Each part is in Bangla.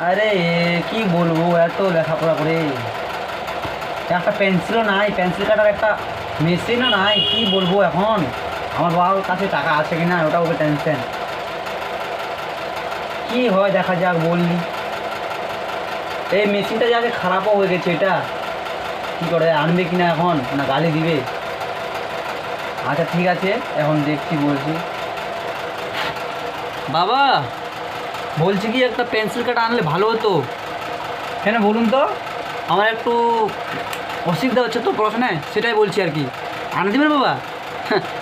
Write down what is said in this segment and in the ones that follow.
আরে কি বলবো, এত লেখাপড়া করে একটা পেন্সিলও নাই, পেন্সিল কাটার একটা মেশিনও নাই। কি বলবো এখন, আমার বাবার কাছে টাকা আছে কি না ওটা ওকে টেনশন। কি হয় দেখা যাক, বললি এই মেশিনটা যে আগে খারাপও হয়ে গেছে, এটা কী করে আনবে কিনা এখন, না গালি দিবে? আচ্ছা ঠিক আছে, এখন দেখছি, বলছি। বাবা বলছি কি, একটা পেন্সিল কাটা আনলে ভালো হতো। কেন বলুন তো? আমার একটু অসুবিধা হচ্ছে তো পড়াশোনায়, সেটাই বলছি আর কি। আনে দেবেন বাবা?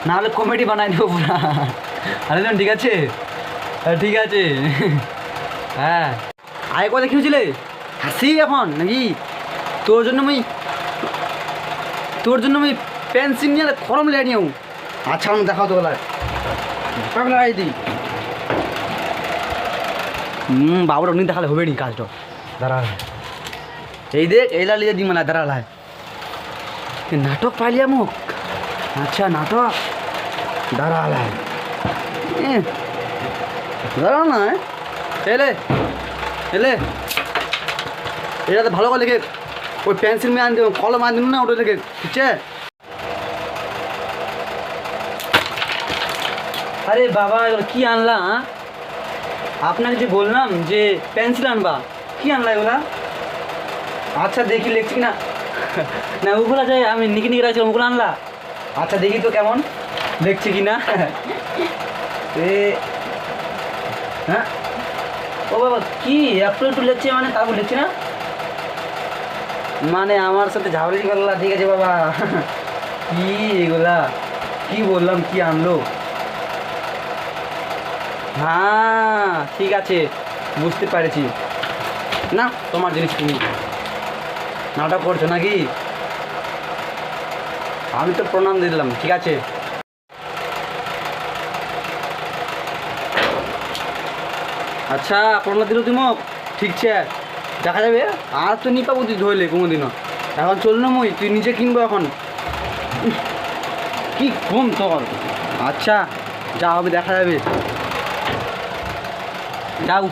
নাহলে কমেডি বানাই দেবো পুরা। আনে দেবেন? ঠিক আছে, ঠিক আছে। হ্যাঁ, আগে কথা কি হয়েছিলে? হাসি এখন নাকি? তোর জন্য আমি পেন্সিল নিয়ে খরম লে নিও। আচ্ছা আমি দেখাও তো গলায় লাগাই দিই। বাবুর অনেক দেখালে হবে নি কাজটা। দাঁড়া, এই দেখ এইলা লিয়ে দিই মানে দাঁড়ালায় নাটক পাইলিয়া মুখ। আচ্ছা নাটক দাঁড়ালায় দাঁড়াও না, এলে এলে এটাতে ভালো করে লেখে। ওই পেন্সিল মেয়ে আন কলম আন দিন না, ওটা লেখে, ঠিক আছে? আরে বাবা এগুলো কী আনলা? আপনাকে যে বললাম যে পেন্সিল আনবা, কী আনলা এগুলা? আচ্ছা দেখি লিখছি কি না। না ওগুলো যাই আমি নিকি নিকি রাখছিলাম, ওগুলো আনলা? আচ্ছা দেখি তো কেমন লিখছি কি না। হ্যাঁ ও বাবা, কি একটু একটু লিখছে মানে, তারপর লিখছি না মানে আমার সাথে ঝাউরি করলা? ঠিক আছে বাবা। কি এগুলা কি বললাম, কি আনলো? হ্যাঁ ঠিক আছে, বুঝতে পেরেছি। না তোমার জিনিস তুমি নাটক করছো নাকি? আমি তো প্রণাম দিলাম, ঠিক আছে। আচ্ছা প্রণাম দিল তুমি, ঠিক আছে, দেখা যাবে। আর তো নি পাবো তুই ধরলে কোনোদিনও। এখন চল না মই, তুই নিজে কিনবো এখন। কি কম তোর। আচ্ছা যা হবে দেখা যাবে, যাও।